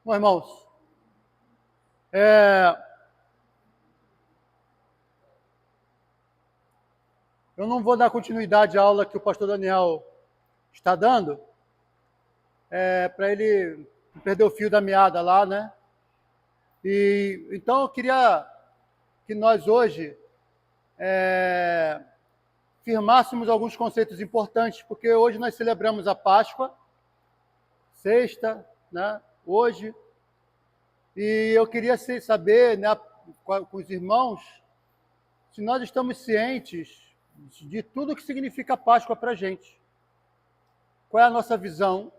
Bom, irmãos, eu não vou dar continuidade à aula que o pastor Daniel está dando, para ele não perder o fio da meada lá, né? E então eu queria que nós hoje firmássemos alguns conceitos importantes, porque hoje nós celebramos a Páscoa, sexta, né? Hoje, e eu queria saber, né, com os irmãos, se nós estamos cientes de tudo que significa a Páscoa para a gente. Qual é a nossa visão,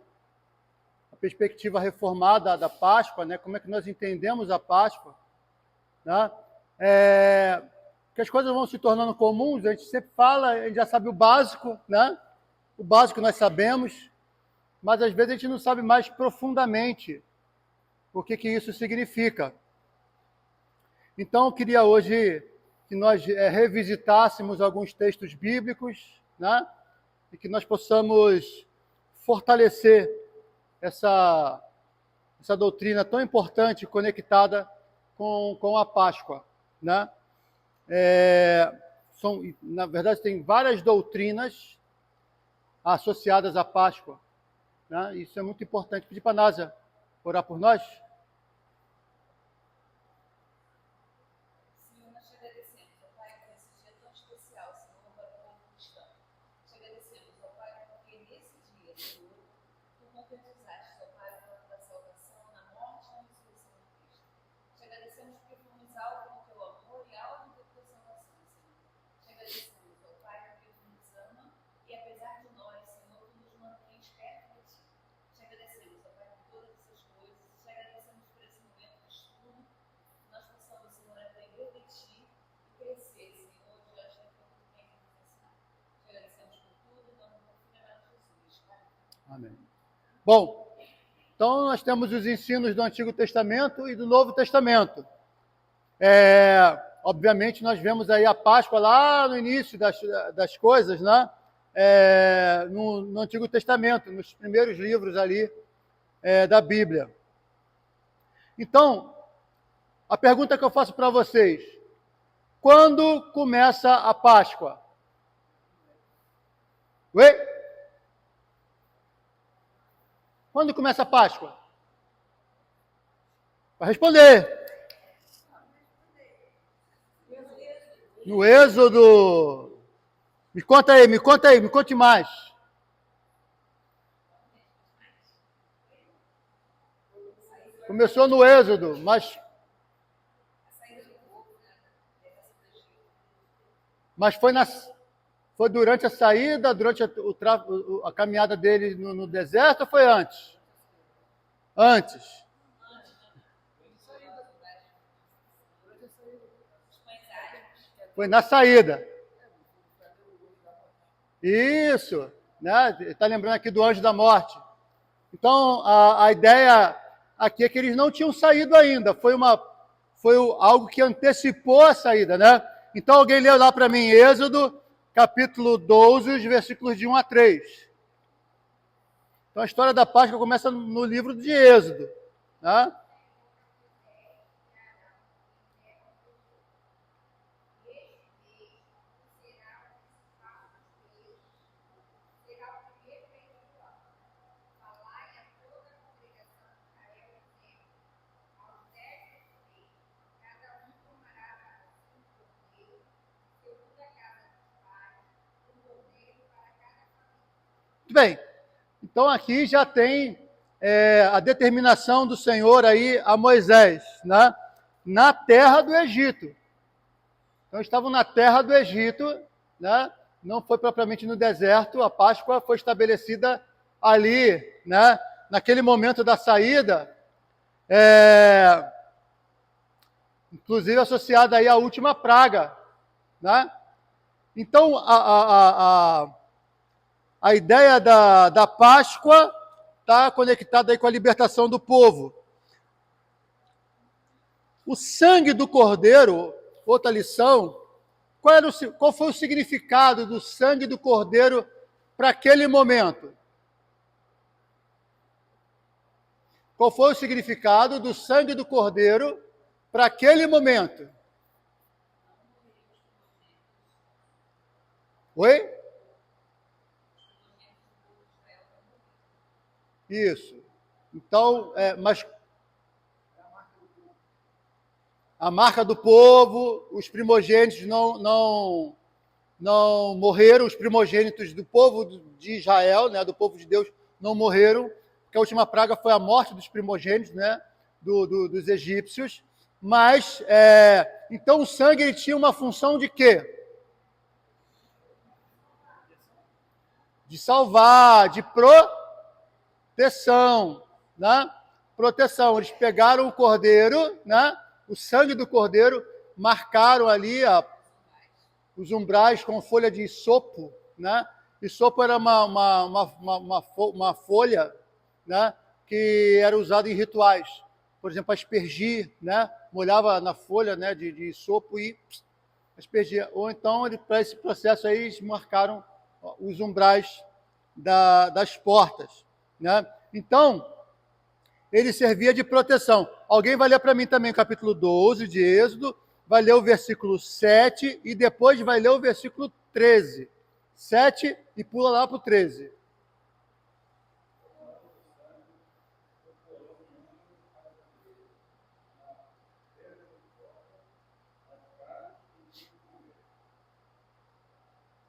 a perspectiva reformada da Páscoa, né? Como é que nós entendemos a Páscoa, né? Que as coisas vão se tornando comuns, a gente sempre fala, a gente já sabe o básico, né? O básico nós sabemos, mas às vezes a gente não sabe mais profundamente o que isso significa. Então, eu queria hoje que nós revisitássemos alguns textos bíblicos, né? E que nós possamos fortalecer essa doutrina tão importante conectada com a Páscoa, né? Na verdade, tem várias doutrinas associadas à Páscoa, né? Isso é muito importante. Pedir para a Násia orar por nós. Amém. Bom, então nós temos os ensinos do Antigo Testamento e do Novo Testamento. Obviamente nós vemos aí a Páscoa lá no início das coisas, né? No Antigo Testamento, nos primeiros livros ali da Bíblia. Então, a pergunta que eu faço para vocês: quando começa a Páscoa? Oi? Quando começa a Páscoa? Para responder. No Êxodo. Me conte mais. Começou no Êxodo, mas foi durante a saída, durante a caminhada dele no deserto, ou foi antes? Antes. Foi na saída. Isso, né? Está lembrando aqui do anjo da morte. Então, a ideia aqui é que eles não tinham saído ainda. Foi algo que antecipou a saída, né? Então, alguém leu lá para mim, Êxodo, capítulo 12, os versículos de 1 a 3. Então, a história da Páscoa começa no livro de Êxodo, né? Muito bem. Então, aqui já tem a determinação do Senhor aí a Moisés, né? Na terra do Egito. Então, estavam na terra do Egito, né? Não foi propriamente no deserto, a Páscoa foi estabelecida ali, né? Naquele momento da saída, inclusive associada aí à última praga, né? Então, a ideia da Páscoa está conectada aí com a libertação do povo. O sangue do Cordeiro, outra lição, qual foi o significado do sangue do Cordeiro para aquele momento? Qual foi o significado do sangue do cordeiro para aquele momento? Oi? Isso. Então, mas a marca do povo, os primogênitos não morreram, os primogênitos do povo de Israel, né, do povo de Deus, não morreram, porque a última praga foi a morte dos primogênitos, né, dos egípcios. Mas, então o sangue ele tinha uma função de quê? De salvar, de proteção, né? Proteção. Eles pegaram o cordeiro, né? O sangue do cordeiro, marcaram ali os umbrais com folha de isopo, né? Isopo era uma folha, né? Que era usada em rituais. Por exemplo, aspergir, né? Molhava na folha, né? de isopo e aspergia. Ou então, para esse processo aí, eles marcaram os umbrais das portas, né? Então, ele servia de proteção. Alguém vai ler para mim também o capítulo 12 de Êxodo, vai ler o versículo 7 e depois vai ler o versículo 13. 7 e pula lá para o 13.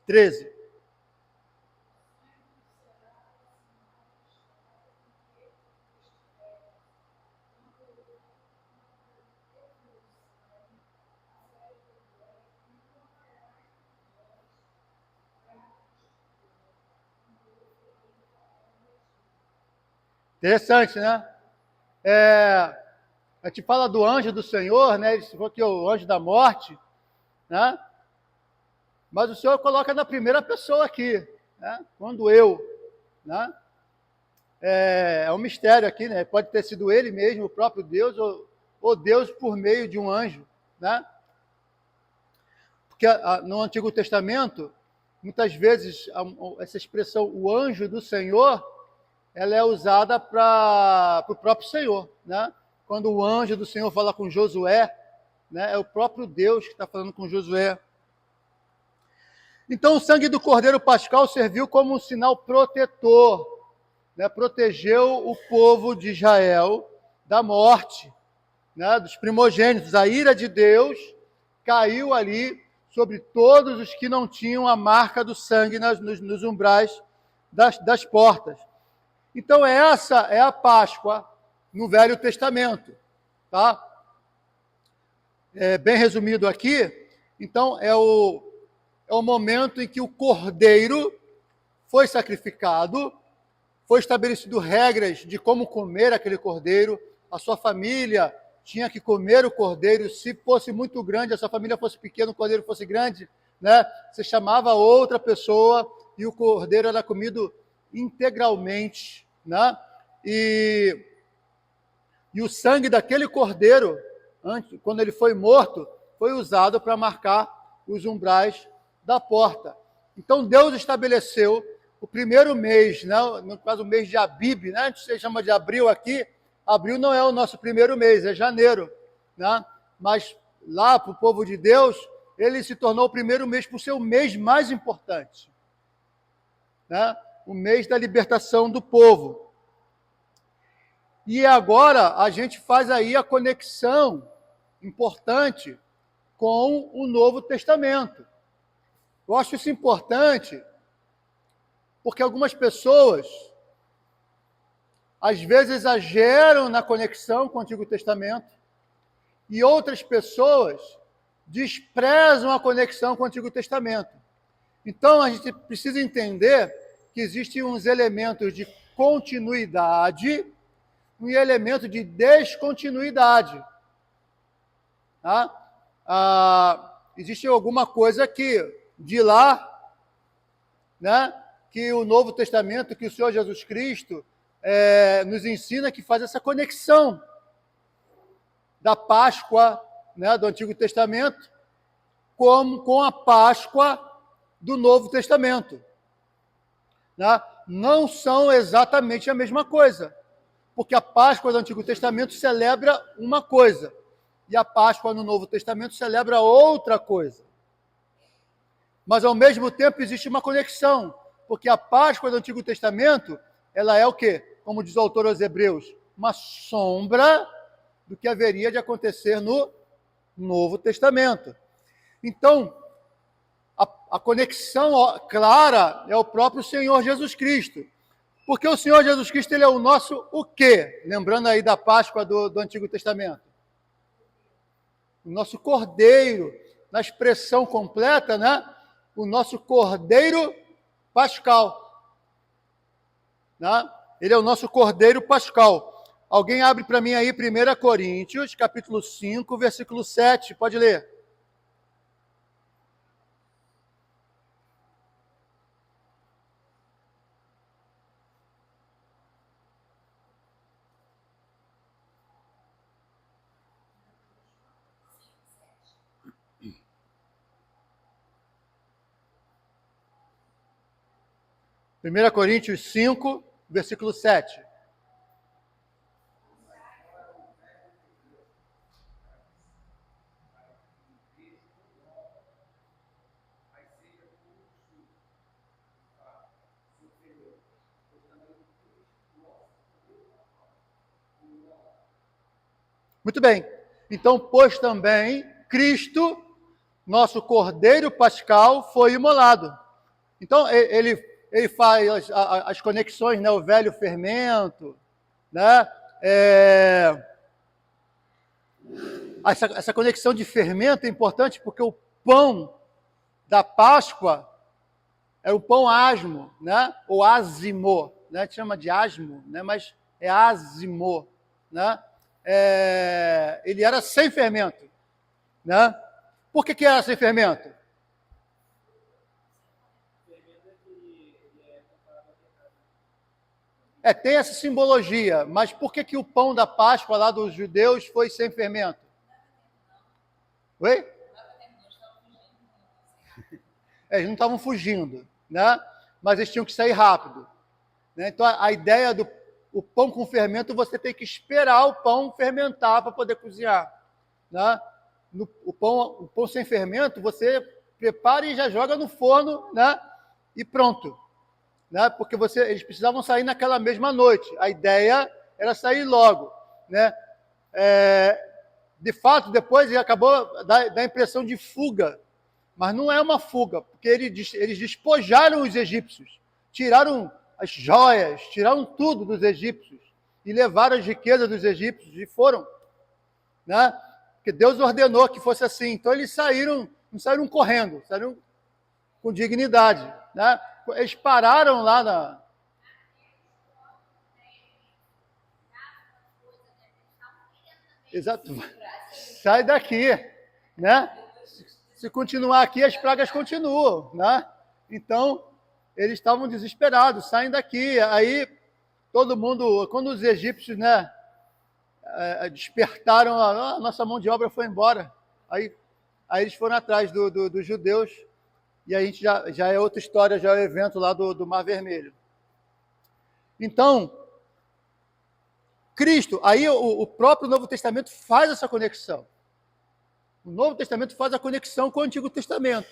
Treze. Interessante, né? A gente fala do anjo do Senhor, né? Ele falou que é o anjo da morte, né? Mas o Senhor coloca na primeira pessoa aqui, né? Quando eu, né? É um mistério aqui, né? Pode ter sido ele mesmo, o próprio Deus, ou Deus por meio de um anjo, né? Porque no Antigo Testamento, muitas vezes, essa expressão, o anjo do Senhor, ela é usada para o próprio Senhor, né? Quando o anjo do Senhor fala com Josué, né? É o próprio Deus que está falando com Josué. Então, o sangue do Cordeiro Pascal serviu como um sinal protetor, né? Protegeu o povo de Israel da morte, né? Dos primogênitos. A ira de Deus caiu ali sobre todos os que não tinham a marca do sangue nos umbrais das portas. Então, essa é a Páscoa no Velho Testamento, tá? Bem resumido aqui, então, é o momento em que o cordeiro foi sacrificado, foi estabelecido regras de como comer aquele cordeiro, a sua família tinha que comer o cordeiro, se fosse muito grande, a sua família fosse pequena, o cordeiro fosse grande, né? Você chamava outra pessoa e o cordeiro era comido integralmente, né? E o sangue daquele cordeiro, quando ele foi morto, foi usado para marcar os umbrais da porta. Então Deus estabeleceu o primeiro mês, né? No caso o mês de Abib, né? A gente chama de abril aqui. Abril não é o nosso primeiro mês, é janeiro, né? Mas lá para o povo de Deus, ele se tornou o primeiro mês por ser o mês mais importante, né? O mês da libertação do povo. E agora a gente faz aí a conexão importante com o Novo Testamento. Eu acho isso importante porque algumas pessoas às vezes exageram na conexão com o Antigo Testamento e outras pessoas desprezam a conexão com o Antigo Testamento. Então, a gente precisa entender que existem uns elementos de continuidade e elemento de descontinuidade. Tá? Existe alguma coisa que, de lá, né, que o Novo Testamento, que o Senhor Jesus Cristo nos ensina que faz essa conexão da Páscoa, né, do Antigo Testamento com a Páscoa do Novo Testamento. Né? Não são exatamente a mesma coisa, Porque a Páscoa do Antigo Testamento celebra uma coisa, e a Páscoa no Novo Testamento celebra outra coisa. Mas, ao mesmo tempo, existe uma conexão, porque a Páscoa do Antigo Testamento, ela é o quê? Como diz o autor aos Hebreus, uma sombra do que haveria de acontecer no Novo Testamento. Então, a conexão clara é o próprio Senhor Jesus Cristo. Porque o Senhor Jesus Cristo, ele é o nosso o quê? Lembrando aí da Páscoa do Antigo Testamento. O nosso Cordeiro, na expressão completa, né? O nosso Cordeiro Pascal. Né? Ele é o nosso Cordeiro Pascal. Alguém abre para mim aí 1 Coríntios, capítulo 5, versículo 7. Pode ler. Primeira Coríntios 5, versículo 7. Muito bem. Então, pois também Cristo, nosso Cordeiro Pascal, foi imolado. Então, ele faz as conexões, né? O velho fermento, né? Essa conexão de fermento é importante porque o pão da Páscoa é o pão asmo, né? Ou ázimo, né? A gente chama de asmo, né? Mas é ázimo, né? Ele era sem fermento, né? Por que era sem fermento? Tem essa simbologia, mas por que o pão da Páscoa lá dos judeus foi sem fermento? Oi? Eles não estavam fugindo, né? Mas eles tinham que sair rápido. Né? Então, a ideia do o pão com fermento, você tem que esperar o pão fermentar para poder cozinhar. Né? O pão sem fermento, você prepara e já joga no forno, né? E pronto. Né? Porque eles precisavam sair naquela mesma noite. A ideia era sair logo. Né? De fato, depois acabou da impressão de fuga. Mas não é uma fuga, porque eles despojaram os egípcios, tiraram as joias, tiraram tudo dos egípcios e levaram as riquezas dos egípcios e foram. Né? Porque Deus ordenou que fosse assim. Então eles não saíram correndo, saíram com dignidade. Né? Eles pararam lá na... Exato. Sai daqui, né? Se continuar aqui, as pragas continuam, né? Então, eles estavam desesperados, saem daqui. Aí, todo mundo, quando os egípcios, né, despertaram, a nossa mão de obra foi embora. Aí eles foram atrás dos judeus, e a gente já é outra história, já é o evento lá do Mar Vermelho. Então, Cristo, aí o próprio Novo Testamento faz essa conexão. O Novo Testamento faz a conexão com o Antigo Testamento.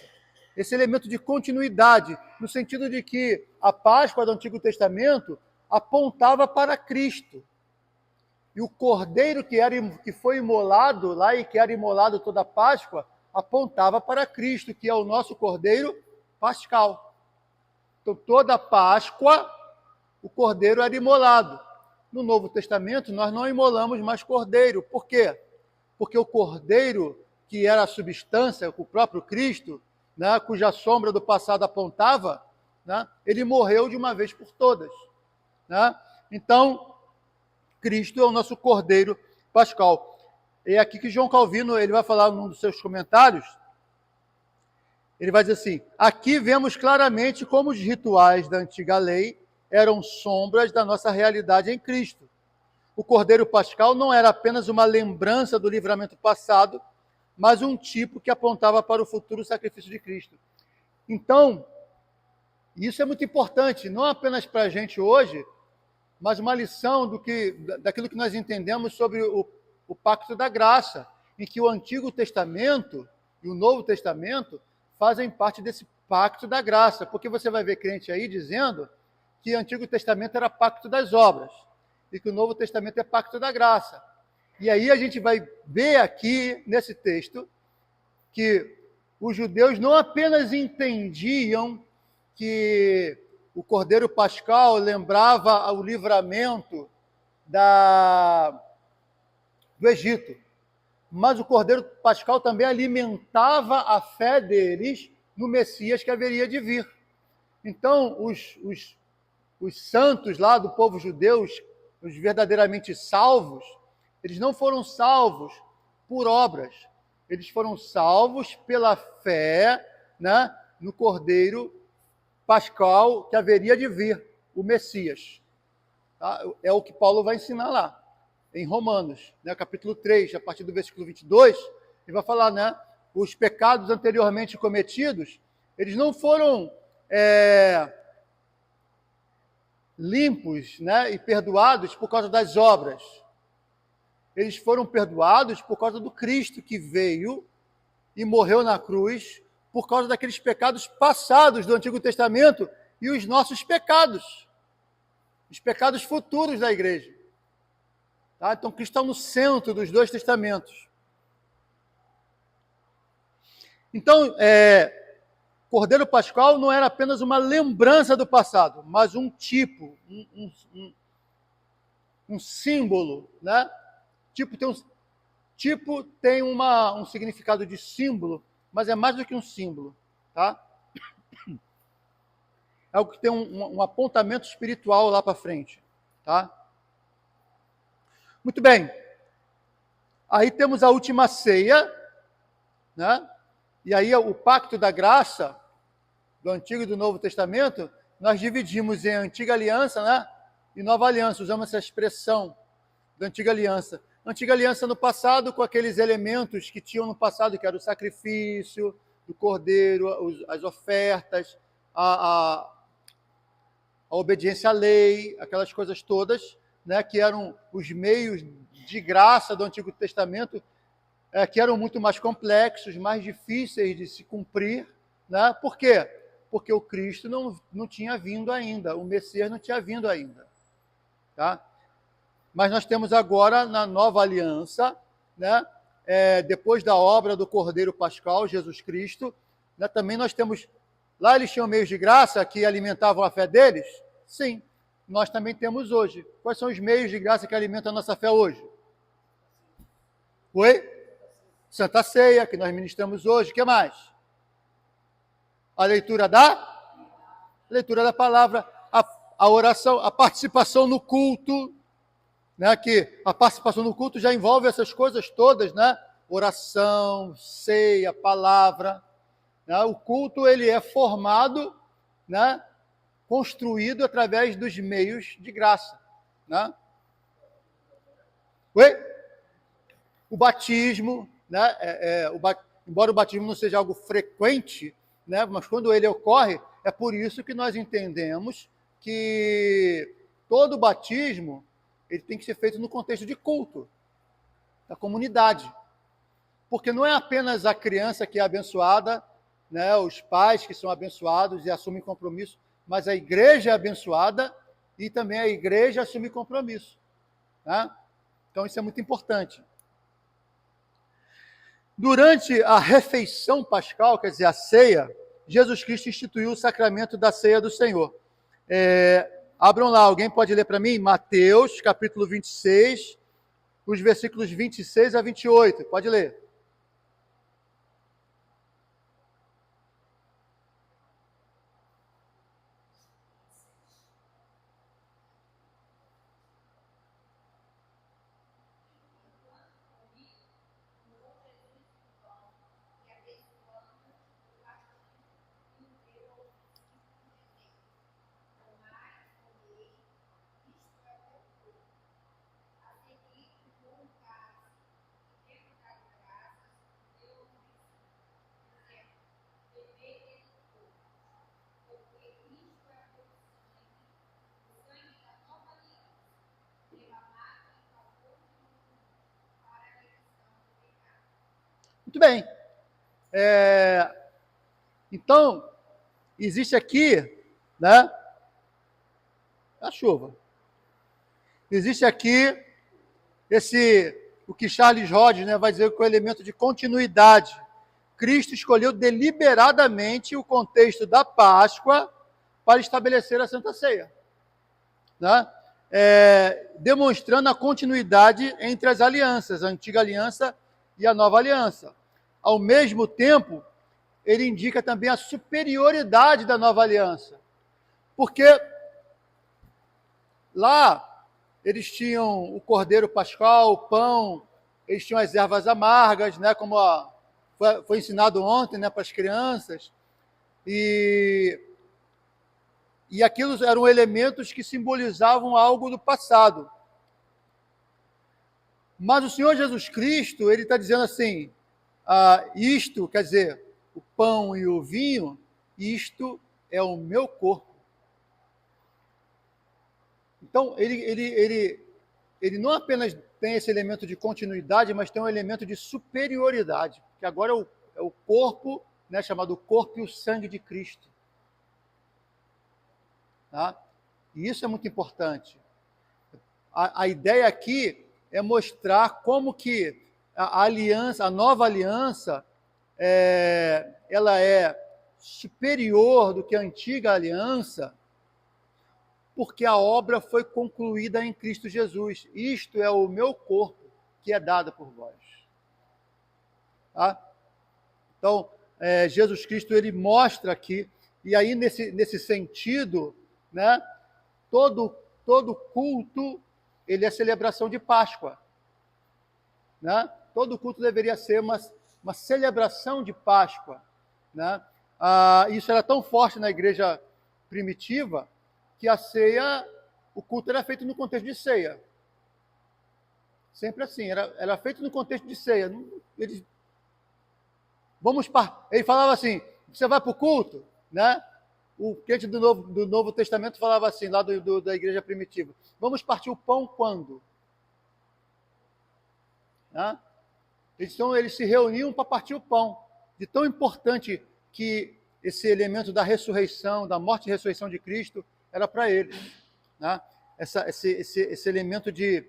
Esse elemento de continuidade, no sentido de que a Páscoa do Antigo Testamento apontava para Cristo. E o cordeiro que foi imolado lá e que era imolado toda a Páscoa, apontava para Cristo, que é o nosso cordeiro pascal. Então, toda a Páscoa, o cordeiro era imolado. No Novo Testamento, nós não imolamos mais cordeiro. Por quê? Porque o cordeiro, que era a substância, o próprio Cristo, né, cuja sombra do passado apontava, né, ele morreu de uma vez por todas. Né? Então, Cristo é o nosso Cordeiro Pascal. É aqui que João Calvino ele vai falar num dos seus comentários, ele vai dizer assim, aqui vemos claramente como os rituais da antiga lei eram sombras da nossa realidade em Cristo. O Cordeiro Pascal não era apenas uma lembrança do livramento passado, mas um tipo que apontava para o futuro sacrifício de Cristo. Então, isso é muito importante, não apenas para a gente hoje, mas uma lição daquilo que nós entendemos sobre o pacto da graça, em que o Antigo Testamento e o Novo Testamento fazem parte desse pacto da graça, porque você vai ver crente aí dizendo que o Antigo Testamento era pacto das obras e que o Novo Testamento é pacto da graça. E aí a gente vai ver aqui nesse texto que os judeus não apenas entendiam que o Cordeiro Pascal lembrava o livramento do Egito, mas o Cordeiro Pascal também alimentava a fé deles no Messias que haveria de vir. Então, os santos lá do povo judeu, os verdadeiramente salvos, eles não foram salvos por obras, eles foram salvos pela fé, né, no Cordeiro Pascal que haveria de vir, o Messias. Tá? É o que Paulo vai ensinar lá, em Romanos, né, capítulo 3, a partir do versículo 22, ele vai falar, né, os pecados anteriormente cometidos, eles não foram limpos, né, e perdoados por causa das obras. Eles foram perdoados por causa do Cristo que veio e morreu na cruz por causa daqueles pecados passados do Antigo Testamento e os nossos pecados, os pecados futuros da igreja. Tá? Então, Cristo está no centro dos dois testamentos. Então, Cordeiro Pascal não era apenas uma lembrança do passado, mas um tipo, um símbolo, né? Tipo tem um significado de símbolo, mas é mais do que um símbolo, tá? É algo que tem um apontamento espiritual lá para frente, tá? Muito bem. Aí temos a última ceia, né? E aí o pacto da graça do Antigo e do Novo Testamento, nós dividimos em Antiga Aliança, né? E Nova Aliança, usamos essa expressão da Antiga Aliança. Antiga Aliança no passado, com aqueles elementos que tinham no passado, que era o sacrifício do cordeiro, as ofertas, a obediência à lei, aquelas coisas todas, né, que eram os meios de graça do Antigo Testamento, que eram muito mais complexos, mais difíceis de se cumprir. Né? Por quê? Porque o Cristo não tinha vindo ainda, o Messias não tinha vindo ainda. Tá? Mas nós temos agora, na nova aliança, né, depois da obra do Cordeiro Pascal, Jesus Cristo, né, também nós temos, lá eles tinham meios de graça que alimentavam a fé deles? Sim, nós também temos hoje. Quais são os meios de graça que alimentam a nossa fé hoje? Oi? Santa Ceia, que nós ministramos hoje. O que mais? A leitura da palavra, a oração, a participação no culto, né, que a participação no culto já envolve essas coisas todas, né? Oração, ceia, palavra. Né? O culto ele é formado, né, construído através dos meios de graça. Né? Oi? O batismo, né? Embora o batismo não seja algo frequente, né, mas quando ele ocorre, é por isso que nós entendemos que todo batismo ele tem que ser feito no contexto de culto, da comunidade. Porque não é apenas a criança que é abençoada, né, os pais que são abençoados e assumem compromisso, mas a igreja é abençoada e também a igreja assume compromisso. Né? Então isso é muito importante. Durante a refeição pascal, quer dizer, a ceia, Jesus Cristo instituiu o sacramento da ceia do Senhor. Abram lá, alguém pode ler para mim? Mateus, capítulo 26, os versículos 26 a 28. Pode ler. Muito bem. Então, existe aqui, né, a chuva. Existe aqui o que Charles Hodge, né, vai dizer que é o elemento de continuidade. Cristo escolheu deliberadamente o contexto da Páscoa para estabelecer a Santa Ceia, né? Demonstrando a continuidade entre as alianças, a antiga aliança e a nova aliança. Ao mesmo tempo, ele indica também a superioridade da nova aliança, porque lá eles tinham o cordeiro pascal, o pão, eles tinham as ervas amargas, né, como foi ensinado ontem, né, para as crianças, e aquilo eram elementos que simbolizavam algo do passado. Mas o Senhor Jesus Cristo, ele está dizendo assim, isto, quer dizer, o pão e o vinho, isto é o meu corpo. Então, ele não apenas tem esse elemento de continuidade, mas tem um elemento de superioridade, que agora é o corpo, né, chamado corpo e o sangue de Cristo. Tá? E isso é muito importante. A ideia aqui é mostrar como que a nova aliança, ela é superior do que a antiga aliança, porque a obra foi concluída em Cristo Jesus. Isto é o meu corpo, que é dado por vós. Tá? Então, Jesus Cristo, ele mostra aqui, e aí nesse sentido, né, todo culto, ele é celebração de Páscoa. Né? Todo culto deveria ser uma celebração de Páscoa. Né? Isso era tão forte na igreja primitiva, que a ceia, o culto era feito no contexto de ceia. Sempre assim, era feito no contexto de ceia. Ele falava assim, você vai para o culto? Né? O crente do Novo Testamento falava assim, lá da igreja primitiva, vamos partir o pão quando? Né? Então, eles se reuniam para partir o pão. De tão importante que esse elemento da ressurreição, da morte e ressurreição de Cristo, era para eles. Né? Esse elemento de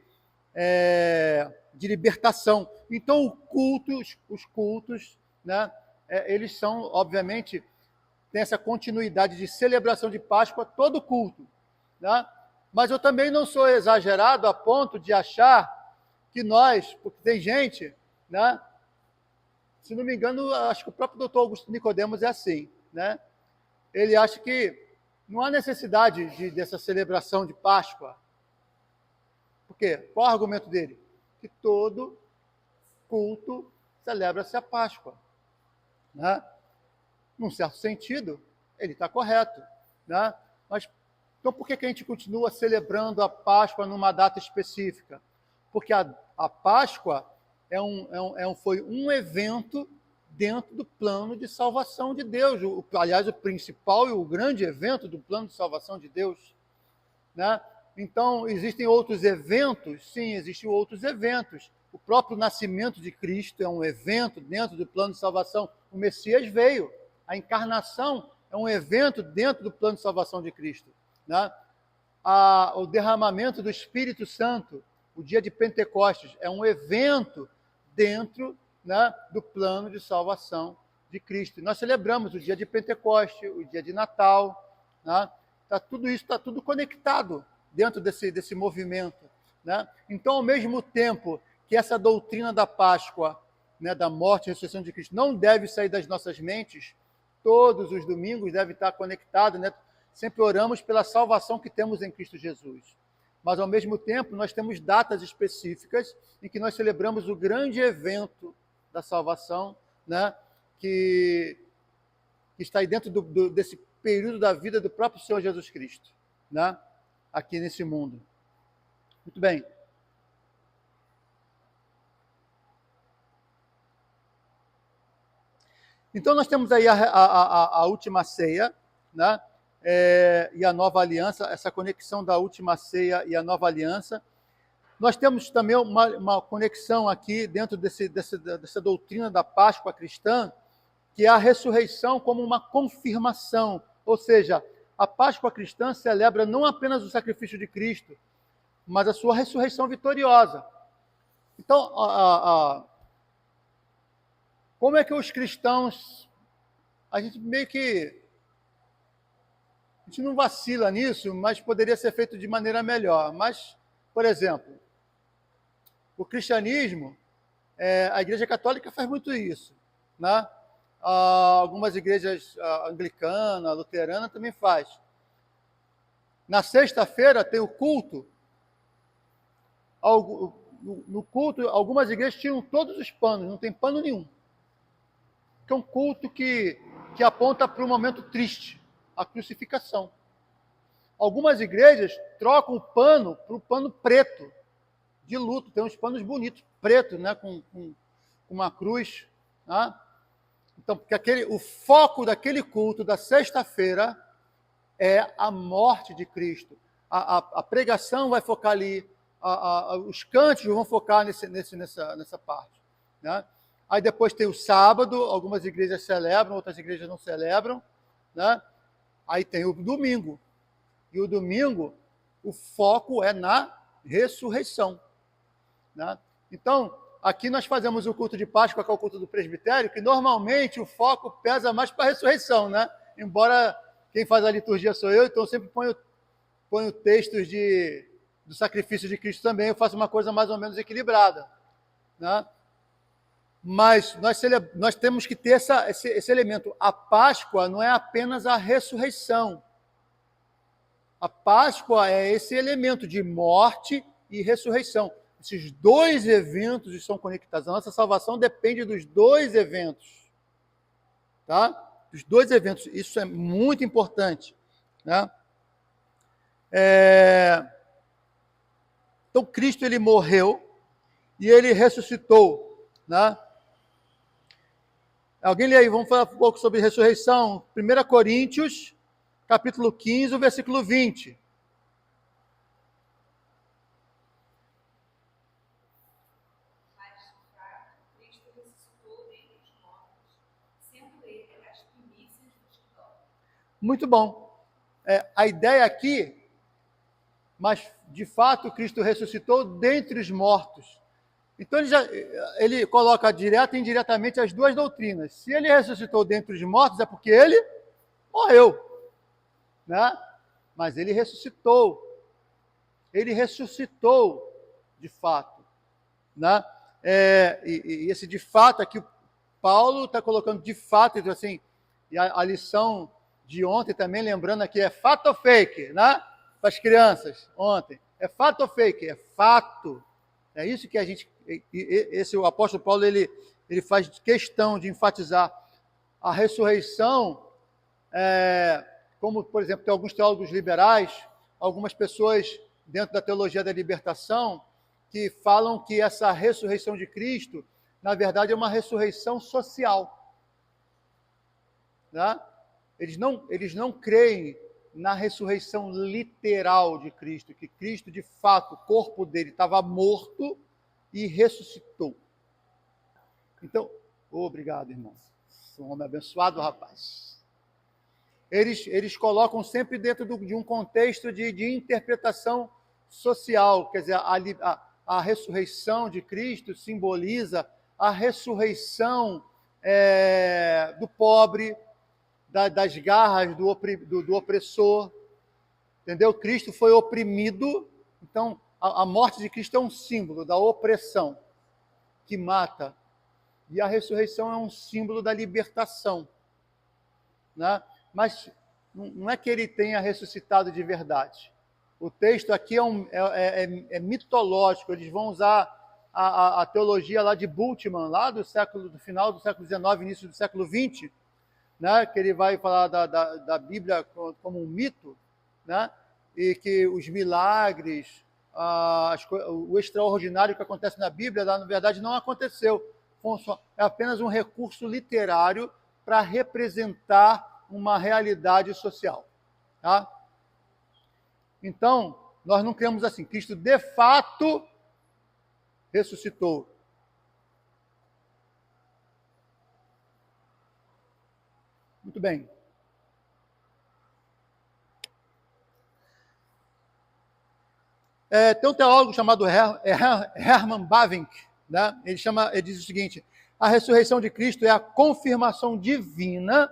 libertação. Então, os cultos, né, eles são, obviamente, tem essa continuidade de celebração de Páscoa, todo culto. Né? Mas eu também não sou exagerado a ponto de achar que porque tem gente, né, se não me engano, acho que o próprio doutor Augusto Nicodemos é assim, né? Ele acha que não há necessidade dessa celebração de Páscoa. Por quê? Qual é o argumento dele? Que todo culto celebra-se a Páscoa. Né? Num certo sentido, ele está correto. Né? Mas, então, por que a gente continua celebrando a Páscoa numa data específica? Porque a Páscoa foi um evento dentro do plano de salvação de Deus. Aliás, o principal e o grande evento do plano de salvação de Deus. Né? Então, existem outros eventos? Sim, existem outros eventos. O próprio nascimento de Cristo é um evento dentro do plano de salvação. O Messias veio. A encarnação é um evento dentro do plano de salvação de Cristo. Né? O derramamento do Espírito Santo, o dia de Pentecostes, é um evento dentro, né, do plano de salvação de Cristo. Nós celebramos o dia de Pentecostes, o dia de Natal. Né? Tudo isso está tudo conectado dentro desse movimento. Né? Então, ao mesmo tempo que essa doutrina da Páscoa, né, da morte e ressurreição de Cristo, não deve sair das nossas mentes, todos os domingos deve estar conectado, né? Sempre oramos pela salvação que temos em Cristo Jesus. Mas, ao mesmo tempo, nós temos datas específicas em que nós celebramos o grande evento da salvação, né, que está aí dentro desse período da vida do próprio Senhor Jesus Cristo, né, aqui nesse mundo. Muito bem. Então, nós temos aí a última ceia, né, e a nova aliança, essa conexão da última ceia e a nova aliança. Nós temos também uma conexão aqui dentro dessa doutrina da Páscoa cristã, que é a ressurreição como uma confirmação. Ou seja, a Páscoa cristã celebra não apenas o sacrifício de Cristo, mas a sua ressurreição vitoriosa. Então, como é que os cristãos, a gente meio que, a gente não vacila nisso, mas poderia ser feito de maneira melhor. Mas, por exemplo, o cristianismo, a Igreja Católica faz muito isso, né? Algumas igrejas anglicana, luterana também faz. Na sexta-feira tem o culto. No culto, algumas igrejas tiram todos os panos, não tem pano nenhum. Que é um culto que aponta para um momento triste, a crucificação. Algumas igrejas trocam o pano para o pano preto, de luto. Tem uns panos bonitos, pretos, né, com uma cruz. Né? Então, porque o foco daquele culto da sexta-feira é a morte de Cristo. A pregação vai focar ali, os cânticos vão focar nessa parte. Né? Aí depois tem o sábado, algumas igrejas celebram, outras igrejas não celebram. Né? Aí tem o domingo. E o domingo, o foco é na ressurreição. Né? Então, aqui nós fazemos o culto de Páscoa, que é o culto do presbitério, que normalmente o foco pesa mais para a ressurreição, né? Embora quem faz a liturgia sou eu, então eu sempre ponho textos do sacrifício de Cristo também, eu faço uma coisa mais ou menos equilibrada. Né? Mas nós temos que ter esse elemento. A Páscoa não é apenas a ressurreição. A Páscoa é esse elemento de morte e ressurreição. Esses dois eventos estão conectados. A nossa salvação depende dos dois eventos. Tá? Dos dois eventos. Isso é muito importante. Né? Então, Cristo ele morreu e ele ressuscitou. Né? Alguém lê aí, vamos falar um pouco sobre ressurreição. 1 Coríntios, capítulo 15, o versículo 20. Muito bom. A ideia aqui, mas de fato Cristo ressuscitou dentre os mortos. Então ele coloca direta e indiretamente as duas doutrinas. Se ele ressuscitou dentre os mortos, é porque ele morreu. Né? Mas ele ressuscitou. Ele ressuscitou de fato. Né? E esse de fato aqui, Paulo está colocando de fato, então, assim, e a lição de ontem também, lembrando aqui, é fato ou fake, né? Para as crianças, ontem. É fato ou fake? É fato. É isso que a gente... o apóstolo Paulo, ele faz questão de enfatizar a ressurreição, como, por exemplo, tem alguns teólogos liberais, algumas pessoas dentro da teologia da libertação, que falam que essa ressurreição de Cristo, na verdade, é uma ressurreição social. Né? Eles não creem na ressurreição literal de Cristo, que Cristo, de fato, o corpo dele estava morto e ressuscitou. Então, obrigado, irmão. Sou um homem abençoado, rapaz. Eles colocam sempre dentro de um contexto de interpretação social, quer dizer, a ressurreição de Cristo simboliza a ressurreição do pobre, das garras do opressor, entendeu? Cristo foi oprimido, então a morte de Cristo é um símbolo da opressão que mata, e a ressurreição é um símbolo da libertação. Né? Mas não é que ele tenha ressuscitado de verdade. O texto aqui é mitológico, eles vão usar a teologia lá de Bultmann, lá do final do século XIX, início do século XX, né, que ele vai falar da Bíblia como um mito, né, e que os milagres, o extraordinário que acontece na Bíblia, na verdade, não aconteceu. É apenas um recurso literário para representar uma realidade social. Tá? Então, nós não cremos assim. Cristo, de fato, ressuscitou. Muito bem. Tem um teólogo chamado Hermann Bavinck, né? Ele diz o seguinte: a ressurreição de Cristo é a confirmação divina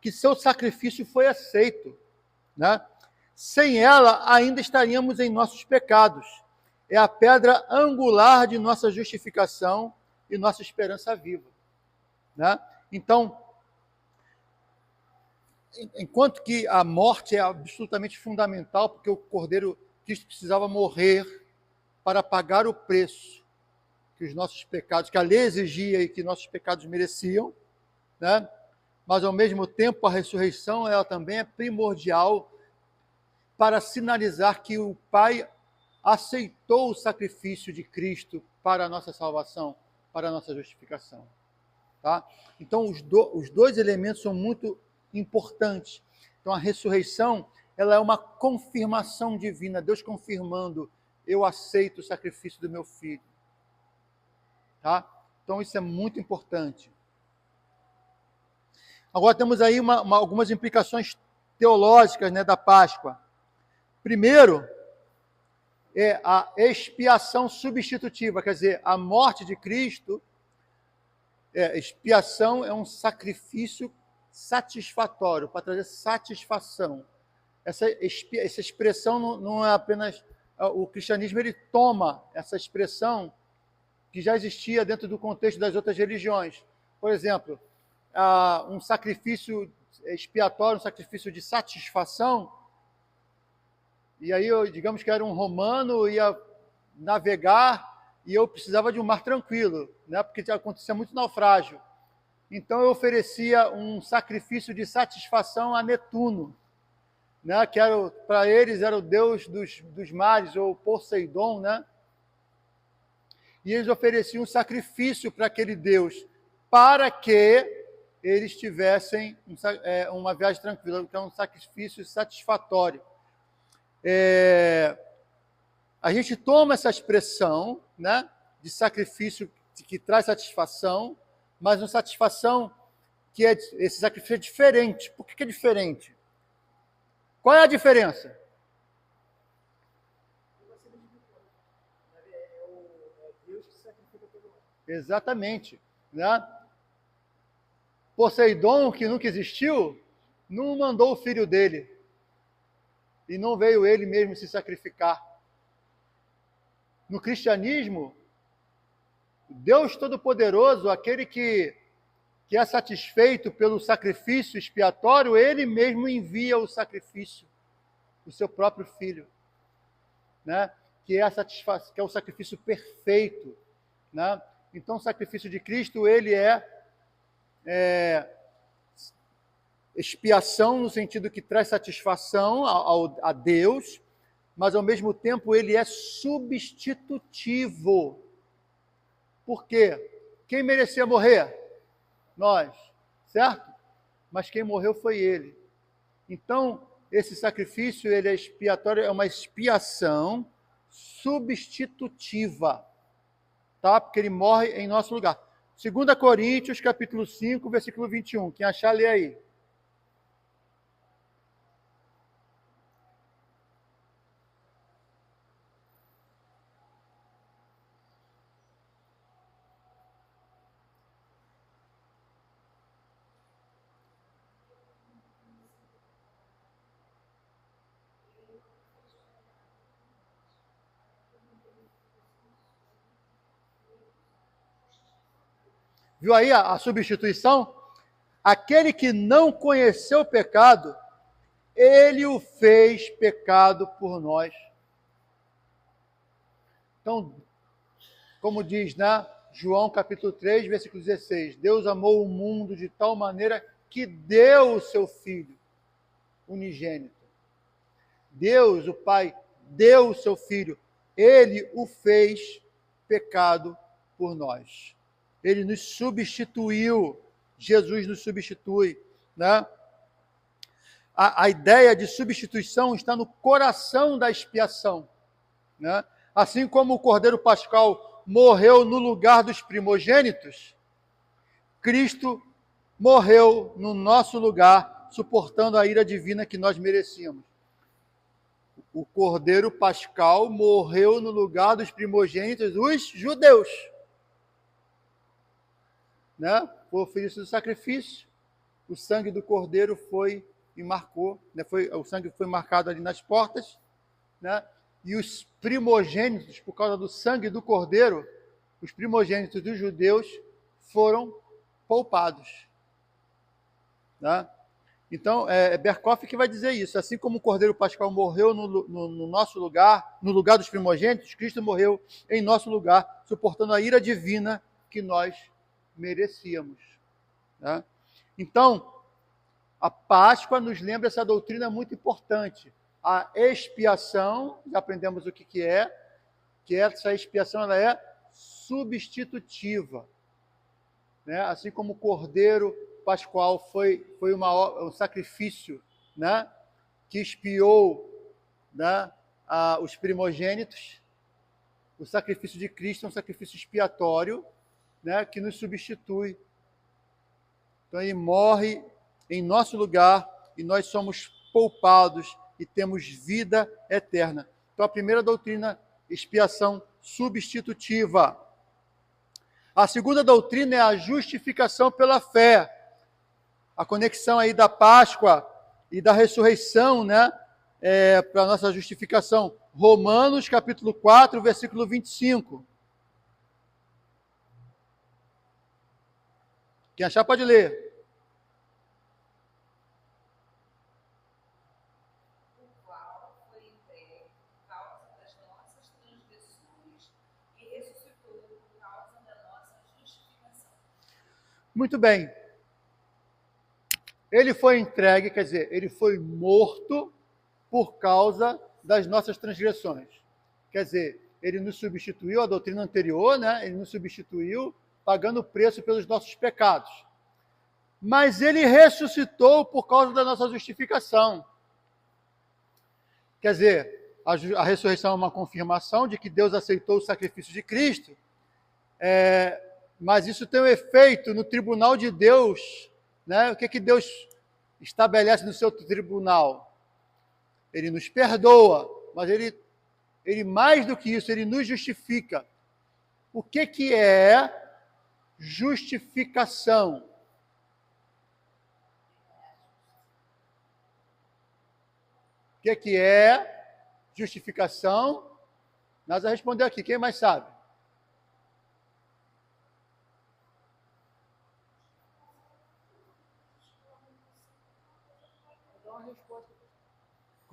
que seu sacrifício foi aceito, né? Sem ela, ainda estaríamos em nossos pecados. É a pedra angular de nossa justificação e nossa esperança viva, né? Então, enquanto que a morte é absolutamente fundamental, porque o Cordeiro Cristo precisava morrer para pagar o preço que os nossos pecados, que a lei exigia e que nossos pecados mereciam, né? Mas ao mesmo tempo a ressurreição ela também é primordial para sinalizar que o Pai aceitou o sacrifício de Cristo para a nossa salvação, para a nossa justificação, tá? Então os dois elementos são muito importantes. Então a ressurreição ela é uma confirmação divina, Deus confirmando: eu aceito o sacrifício do meu filho. Tá? Então isso é muito importante. Agora temos aí algumas implicações teológicas, né, da Páscoa. Primeiro, é a expiação substitutiva, quer dizer, a morte de Cristo, expiação é um sacrifício satisfatório, para trazer satisfação. Essa expressão não é apenas... O cristianismo ele toma essa expressão que já existia dentro do contexto das outras religiões. Por exemplo, um sacrifício expiatório, um sacrifício de satisfação, e aí digamos que era um romano, ia navegar e eu precisava de um mar tranquilo, né, porque acontecia muito naufrágio. Então eu oferecia um sacrifício de satisfação a Netuno, né, que para eles era o deus dos mares, ou Poseidon, né? E eles ofereciam um sacrifício para aquele deus, para que eles tivessem uma viagem tranquila, que é um sacrifício satisfatório. A gente toma essa expressão, né, de sacrifício que traz satisfação, mas uma satisfação que esse sacrifício é diferente. Por que é diferente? Qual é a diferença? Exatamente, né? Poseidon, que nunca existiu, não mandou o filho dele e não veio ele mesmo se sacrificar. No cristianismo, Deus Todo-Poderoso, aquele que é satisfeito pelo sacrifício expiatório, ele mesmo envia o sacrifício, o seu próprio filho, né? Que é o sacrifício perfeito, né? Então, o sacrifício de Cristo, ele é expiação no sentido que traz satisfação a Deus, mas ao mesmo tempo ele é substitutivo. Por quê? Quem merecia morrer? Nós, certo? Mas quem morreu foi ele. Então, esse sacrifício, ele é expiatório, é uma expiação substitutiva, tá? Porque ele morre em nosso lugar. 2 Coríntios, capítulo 5, versículo 21. Quem achar, lê aí. Viu aí a substituição? Aquele que não conheceu o pecado, ele o fez pecado por nós. Então, como diz, né, João capítulo 3, versículo 16, Deus amou o mundo de tal maneira que deu o seu Filho unigênito. Deus, o Pai, deu o seu Filho. Ele o fez pecado por nós. Ele nos substituiu. Jesus nos substitui, né? A ideia de substituição está no coração da expiação, né? Assim como o Cordeiro Pascal morreu no lugar dos primogênitos, Cristo morreu no nosso lugar, suportando a ira divina que nós merecíamos. O Cordeiro Pascal morreu no lugar dos primogênitos, os judeus. Né? Foi oferecido sacrifício, o sangue do Cordeiro foi e marcou, né? O sangue foi marcado ali nas portas, né? E os primogênitos, por causa do sangue do Cordeiro, os primogênitos dos judeus foram poupados. Né? Então, Berkoff que vai dizer isso. Assim como o Cordeiro Pascal morreu no nosso lugar, no lugar dos primogênitos, Cristo morreu em nosso lugar, suportando a ira divina que nós merecíamos. Né? Então, a Páscoa nos lembra essa doutrina muito importante. A expiação, já aprendemos o que é, que essa expiação ela é substitutiva. Né? Assim como o Cordeiro Pascual foi um sacrifício, né? Que expiou, né? Os primogênitos, o sacrifício de Cristo é um sacrifício expiatório, né? Que nos substitui. Então ele morre em nosso lugar e nós somos poupados e temos vida eterna. Então a primeira doutrina, expiação substitutiva. A segunda doutrina é a justificação pela fé. A conexão aí da Páscoa e da ressurreição, né? Para a nossa justificação. Romanos, capítulo 4, versículo 25. Quem achar pode ler. Muito bem. Ele foi entregue, quer dizer, ele foi morto por causa das nossas transgressões. Quer dizer, ele nos substituiu, a doutrina anterior, né? Ele nos substituiu, pagando o preço pelos nossos pecados. Mas ele ressuscitou por causa da nossa justificação. Quer dizer, a ressurreição é uma confirmação de que Deus aceitou o sacrifício de Cristo, mas isso tem um efeito no tribunal de Deus, né? O que Deus estabelece no seu tribunal? Ele nos perdoa, mas ele mais do que isso, ele nos justifica. O que é justificação? O que é justificação? Nós vamos responder aqui, quem mais sabe?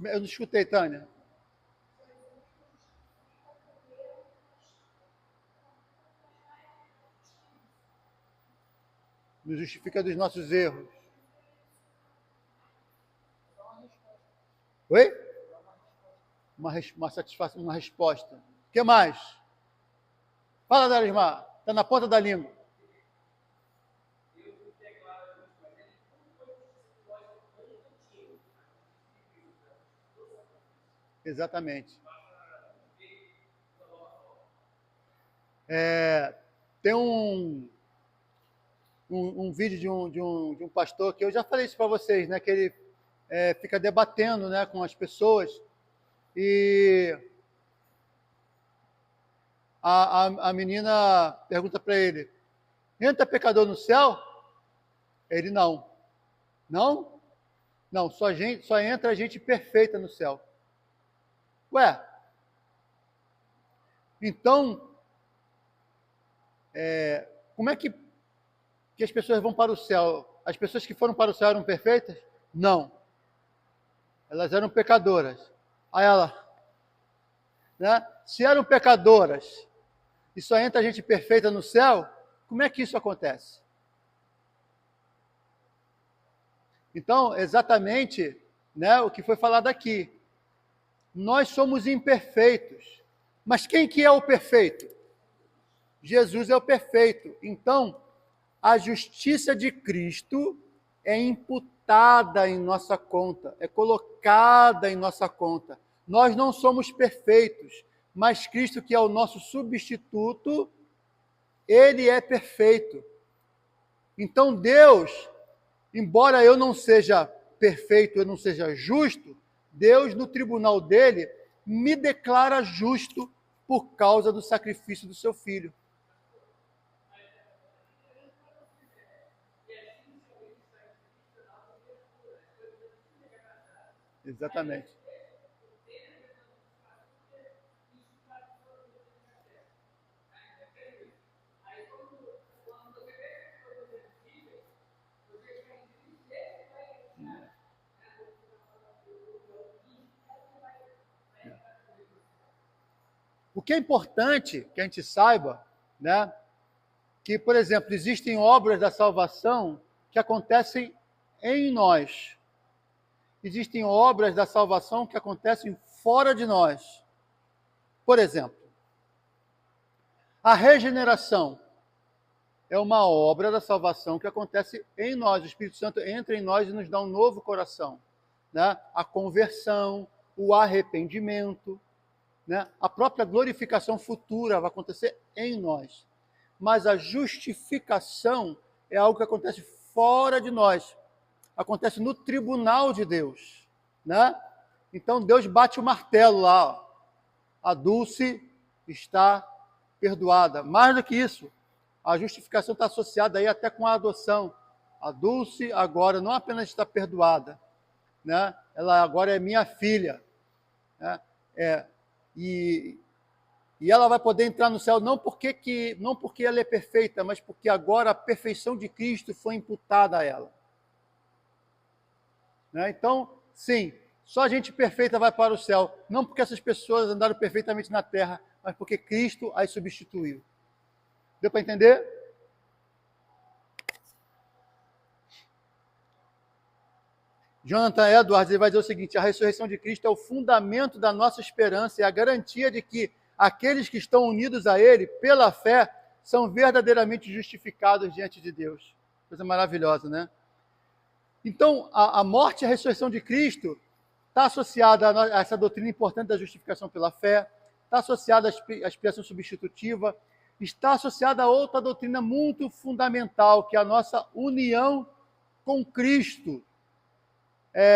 Eu não escutei, Tânia. Nos justifica dos nossos erros. Oi? Uma satisfação, uma resposta. O que mais? Fala, Darismar. Está na ponta da língua. Exatamente. Tem um vídeo de um pastor que eu já falei isso para vocês, né? Que ele fica debatendo, né, com as pessoas e a menina pergunta para ele: entra pecador no céu? Ele não. Não? Não, só entra gente perfeita no céu. Ué, então, como é que as pessoas vão para o céu? As pessoas que foram para o céu eram perfeitas? Não. Elas eram pecadoras. Aí ela, né? Se eram pecadoras e só entra gente perfeita no céu, como é que isso acontece? Então, exatamente, né, o que foi falado aqui. Nós somos imperfeitos. Mas quem que é o perfeito? Jesus é o perfeito. Então, a justiça de Cristo é imputada em nossa conta, é colocada em nossa conta. Nós não somos perfeitos, mas Cristo, que é o nosso substituto, ele é perfeito. Então Deus, embora eu não seja perfeito, eu não seja justo, Deus, no tribunal dele, me declara justo por causa do sacrifício do seu filho. Exatamente. O que é importante que a gente saiba, né, que, por exemplo, existem obras da salvação que acontecem em nós. Existem obras da salvação que acontecem fora de nós. Por exemplo, a regeneração é uma obra da salvação que acontece em nós. O Espírito Santo entra em nós e nos dá um novo coração, né? A conversão, o arrependimento, né? A própria glorificação futura vai acontecer em nós. Mas a justificação é algo que acontece fora de nós. Acontece no tribunal de Deus, né? Então Deus bate o martelo lá, ó. A Dulce está perdoada. Mais do que isso, a justificação está associada aí até com a adoção. A Dulce agora não apenas está perdoada, né? Ela agora é minha filha, né? E ela vai poder entrar no céu não porque ela é perfeita, mas porque agora a perfeição de Cristo foi imputada a ela. Né? Então, sim, só gente perfeita vai para o céu, não porque essas pessoas andaram perfeitamente na terra, mas porque Cristo as substituiu. Deu para entender? Jonathan Edwards ele vai dizer o seguinte: a ressurreição de Cristo é o fundamento da nossa esperança e a garantia de que aqueles que estão unidos a Ele pela fé são verdadeiramente justificados diante de Deus. Coisa maravilhosa, né? Então, a morte e a ressurreição de Cristo está associada a essa doutrina importante da justificação pela fé, está associada à expiação substitutiva, está associada a outra doutrina muito fundamental, que é a nossa união com Cristo.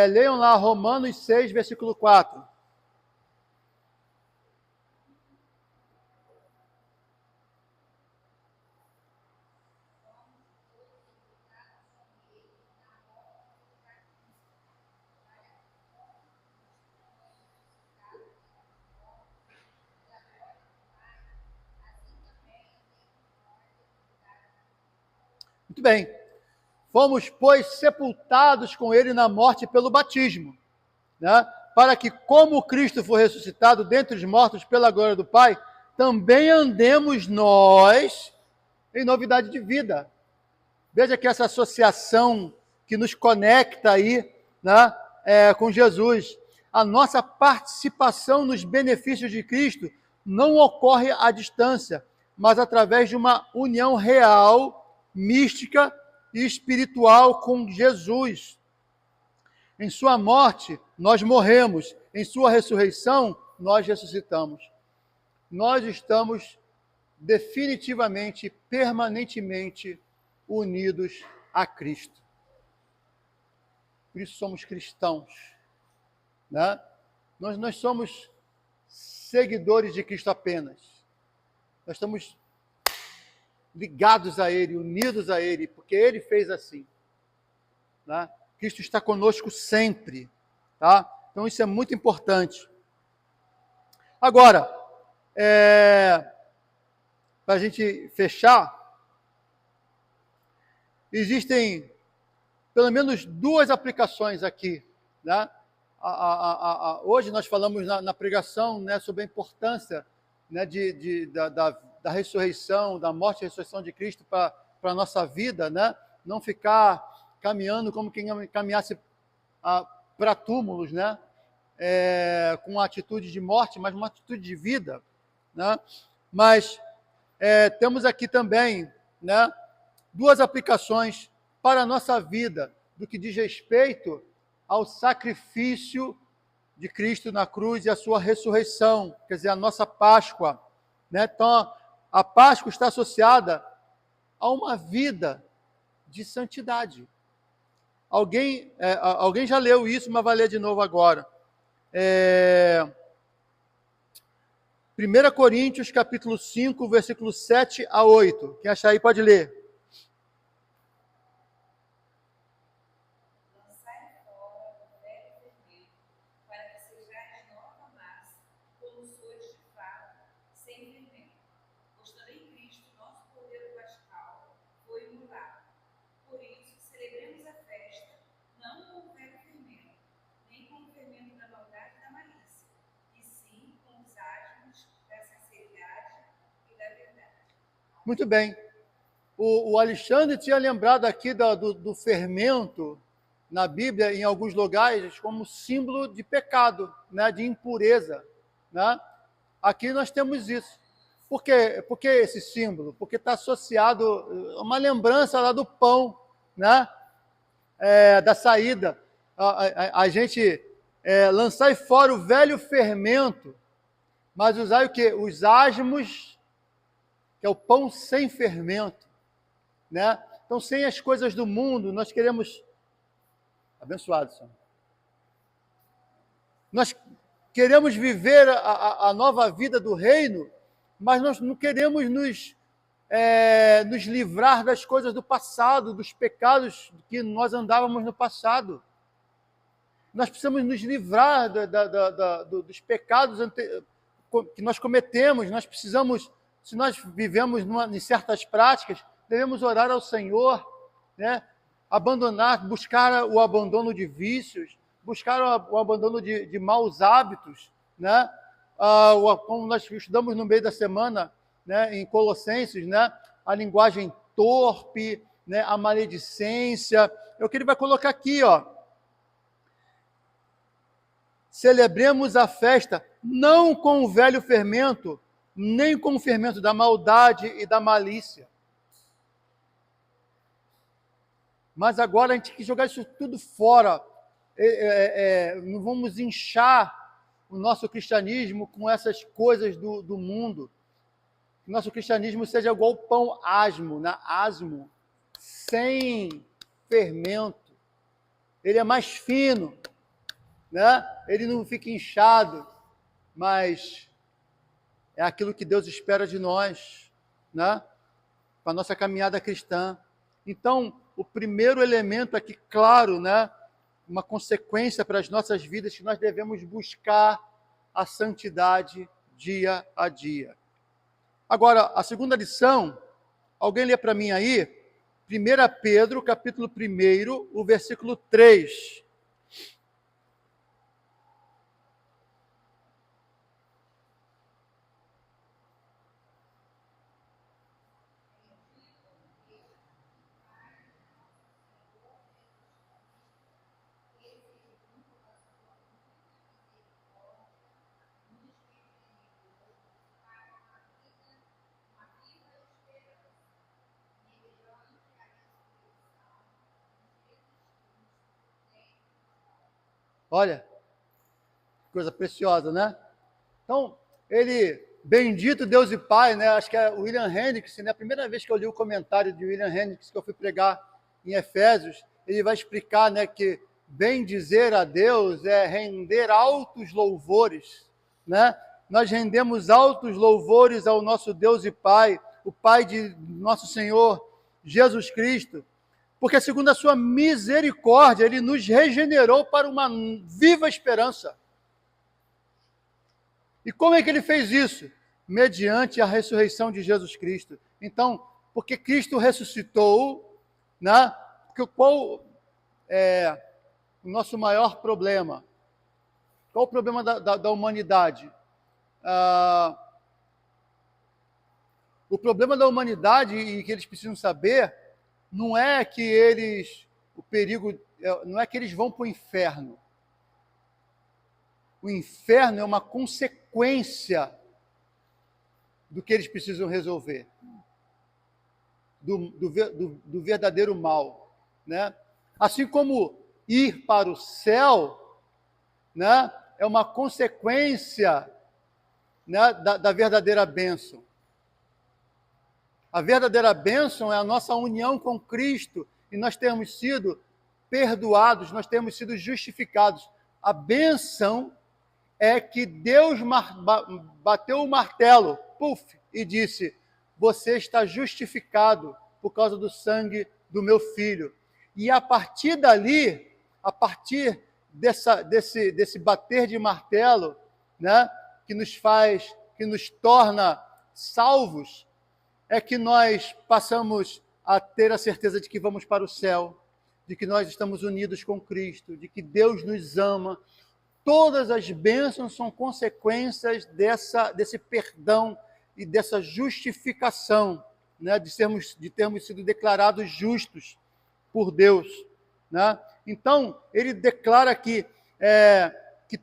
Leiam lá Romanos 6, versículo 4. Muito bem. Fomos, pois, sepultados com ele na morte pelo batismo, né? Para que, como Cristo foi ressuscitado dentre os mortos pela glória do Pai, também andemos nós em novidade de vida. Veja que essa associação que nos conecta aí, né, com Jesus. A nossa participação nos benefícios de Cristo não ocorre à distância, mas através de uma união real, mística e espiritual com Jesus. Em sua morte, nós morremos. Em sua ressurreição, nós ressuscitamos. Nós estamos definitivamente, permanentemente unidos a Cristo. Por isso somos cristãos, né? Nós somos seguidores de Cristo apenas. Nós estamos ligados a Ele, unidos a Ele, porque Ele fez assim, né? Cristo está conosco sempre, tá? Então isso é muito importante. Agora, para a gente fechar, existem pelo menos duas aplicações aqui, né? Hoje nós falamos na pregação, né, sobre a importância, né, da ressurreição, da morte e ressurreição de Cristo para a nossa vida, né? Não ficar caminhando como quem caminhasse para túmulos, né? Com uma atitude de morte, mas uma atitude de vida, né? Mas temos aqui também, né, duas aplicações para a nossa vida, do que diz respeito ao sacrifício de Cristo na cruz e a sua ressurreição, quer dizer, a nossa Páscoa, né? Então, a Páscoa está associada a uma vida de santidade. Alguém já leu isso, mas vai ler de novo agora. 1 Coríntios, capítulo 5, versículos 7 a 8. Quem achar aí pode ler. Muito bem. O Alexandre tinha lembrado aqui do fermento na Bíblia, em alguns lugares, como símbolo de pecado, né, de impureza. Né? Aqui nós temos isso. Por que esse símbolo? Porque está associado a uma lembrança lá do pão, né? Da saída. A gente lançar fora o velho fermento, mas usar o quê? Os asmos, que é o pão sem fermento, né? Então, sem as coisas do mundo, nós queremos... Abençoado, Senhor. Nós queremos viver a nova vida do reino, mas nós não queremos nos livrar das coisas do passado, dos pecados que nós andávamos no passado. Nós precisamos nos livrar dos pecados que nós cometemos. Nós precisamos, se nós vivemos em certas práticas, devemos orar ao Senhor, né? Buscar o abandono de vícios, buscar o abandono de maus hábitos, né? Como nós estudamos no meio da semana, né, em Colossenses, né, a linguagem torpe, né, a maledicência. É o que ele vai colocar aqui, ó. Celebremos a festa não com o velho fermento, nem com o fermento da maldade e da malícia. Mas agora a gente tem que jogar isso tudo fora. Não vamos inchar o nosso cristianismo com essas coisas do mundo. Que nosso cristianismo seja igual o pão asmo, né? Asmo, sem fermento. Ele é mais fino, né? Ele não fica inchado, mas é aquilo que Deus espera de nós, né? Para a nossa caminhada cristã. Então, o primeiro elemento aqui, claro, né? Uma consequência para as nossas vidas, que nós devemos buscar a santidade dia a dia. Agora, a segunda lição, alguém lê para mim aí? 1 Pedro, capítulo 1, o versículo 3. Olha, coisa preciosa, né? Então, bendito Deus e Pai, né? Acho que é o William Hendricks, né? A primeira vez que eu li o comentário de William Hendricks, que eu fui pregar em Efésios, ele vai explicar, né, que bem dizer a Deus é render altos louvores, né? Nós rendemos altos louvores ao nosso Deus e Pai, o Pai de nosso Senhor Jesus Cristo, porque segundo a sua misericórdia, ele nos regenerou para uma viva esperança. E como é que ele fez isso? Mediante a ressurreição de Jesus Cristo. Então, porque Cristo ressuscitou, né? Qual é o nosso maior problema? Qual o problema da humanidade? O problema da humanidade, e que eles precisam saber, não é que não é que eles vão para o inferno. O inferno é uma consequência do que eles precisam resolver, do verdadeiro mal, né? Assim como ir para o céu, né, é uma consequência, né, da verdadeira bênção. A verdadeira bênção é a nossa união com Cristo e nós temos sido perdoados, nós temos sido justificados. A bênção é que Deus bateu o martelo, puf, e disse: você está justificado por causa do sangue do meu filho. E a partir dali, a partir desse bater de martelo, né, que nos torna salvos, é que nós passamos a ter a certeza de que vamos para o céu, de que nós estamos unidos com Cristo, de que Deus nos ama. Todas as bênçãos são consequências desse perdão e dessa justificação, né, de termos sido declarados justos por Deus, né? Então, ele declara que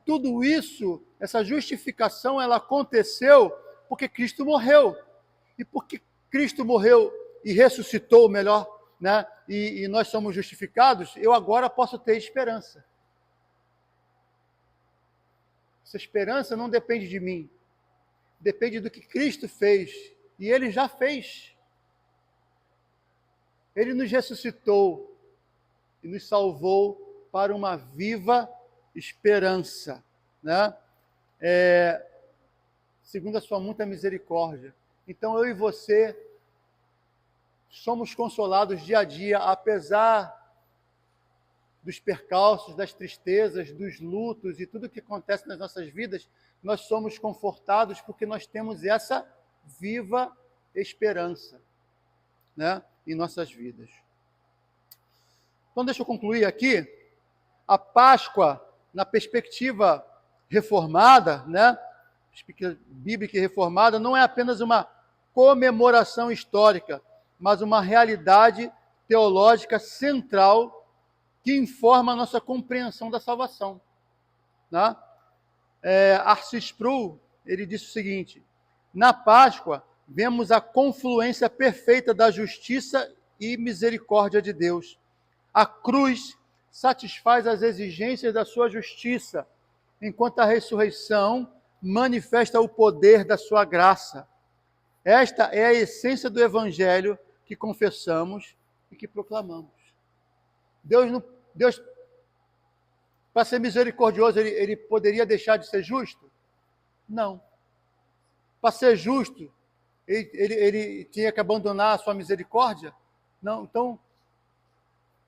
tudo isso, essa justificação, ela aconteceu porque Cristo morreu. E porque Cristo morreu e ressuscitou, melhor, né, e nós somos justificados, eu agora posso ter esperança. Essa esperança não depende de mim, depende do que Cristo fez, e Ele já fez. Ele nos ressuscitou e nos salvou para uma viva esperança, né? Segundo a sua muita misericórdia. Então, eu e você somos consolados dia a dia, apesar dos percalços, das tristezas, dos lutos e tudo que acontece nas nossas vidas, nós somos confortados porque nós temos essa viva esperança, né, em nossas vidas. Então, deixa eu concluir aqui. A Páscoa, na perspectiva reformada, né, bíblica e reformada, não é apenas uma comemoração histórica, mas uma realidade teológica central que informa a nossa compreensão da salvação, né? Arcis Sproul, ele disse o seguinte: na Páscoa vemos a confluência perfeita da justiça e misericórdia de Deus. A cruz satisfaz as exigências da sua justiça, enquanto a ressurreição manifesta o poder da sua graça. Esta é a essência do evangelho que confessamos e que proclamamos. Deus, para ser misericordioso, ele poderia deixar de ser justo? Não. Para ser justo, ele tinha que abandonar a sua misericórdia? Não. Então,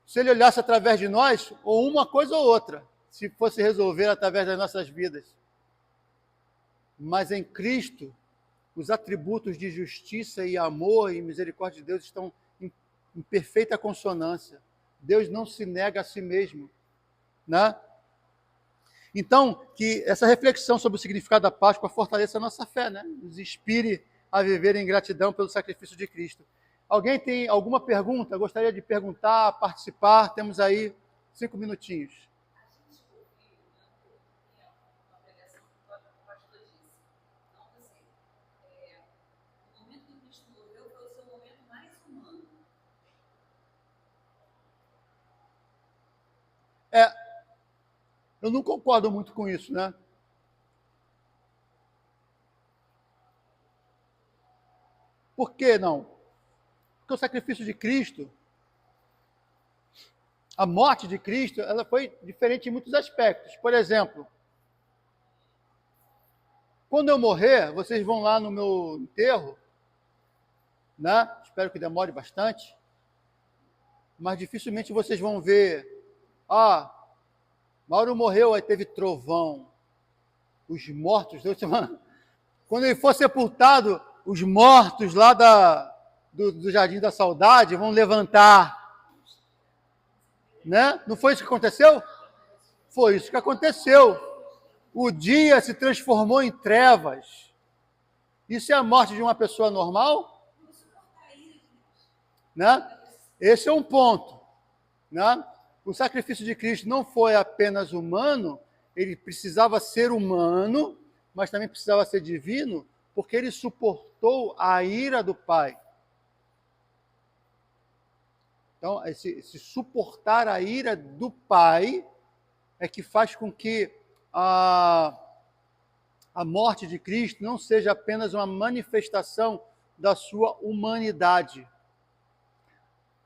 se ele olhasse através de nós, ou uma coisa ou outra, se fosse resolver através das nossas vidas. Mas em Cristo, os atributos de justiça e amor e misericórdia de Deus estão em perfeita consonância. Deus não se nega a si mesmo, né? Então, que essa reflexão sobre o significado da Páscoa fortaleça a nossa fé, né? Nos inspire a viver em gratidão pelo sacrifício de Cristo. Alguém tem alguma pergunta? Gostaria de perguntar, participar? Temos aí 5 minutinhos. Eu não concordo muito com isso, né? Por que não? Porque o sacrifício de Cristo, a morte de Cristo, ela foi diferente em muitos aspectos. Por exemplo, quando eu morrer, vocês vão lá no meu enterro, né? Espero que demore bastante, mas dificilmente vocês vão ver, Mauro morreu, aí teve trovão, os mortos, quando ele for sepultado, os mortos lá do Jardim da Saudade vão levantar, né? Não foi isso que aconteceu? Foi isso que aconteceu. O dia se transformou em trevas. Isso é a morte de uma pessoa normal? Né? Esse é um ponto, né? O sacrifício de Cristo não foi apenas humano, ele precisava ser humano, mas também precisava ser divino, porque ele suportou a ira do Pai. Então, esse suportar a ira do Pai é que faz com que a morte de Cristo não seja apenas uma manifestação da sua humanidade.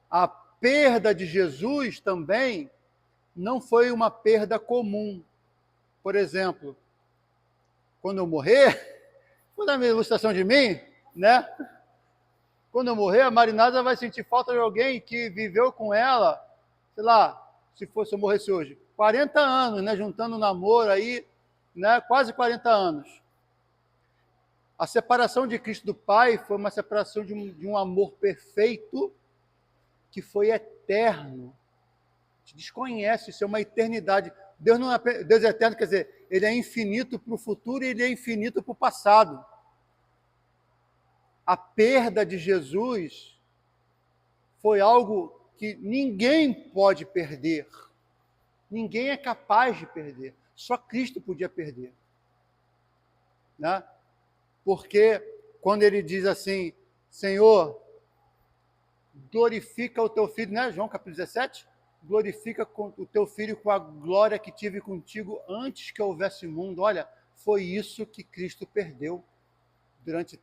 A perda de Jesus também não foi uma perda comum. Por exemplo, quando eu morrer, vou dar uma ilustração de mim, né? Quando eu morrer, a Marinada vai sentir falta de alguém que viveu com ela, sei lá, se eu morresse hoje, 40 anos, né? Juntando o namoro aí, né? Quase 40 anos. A separação de Cristo do Pai foi uma separação de um amor perfeito que foi eterno. A gente desconhece, isso é uma eternidade. Deus não é, Deus é eterno, quer dizer, ele é infinito para o futuro e ele é infinito para o passado. A perda de Jesus foi algo que ninguém pode perder. Ninguém é capaz de perder. Só Cristo podia perder. Né? Porque quando ele diz assim, Senhor, glorifica o teu filho, né? João capítulo 17, glorifica o teu filho com a glória que tive contigo antes que houvesse mundo. Olha, foi isso que Cristo perdeu durante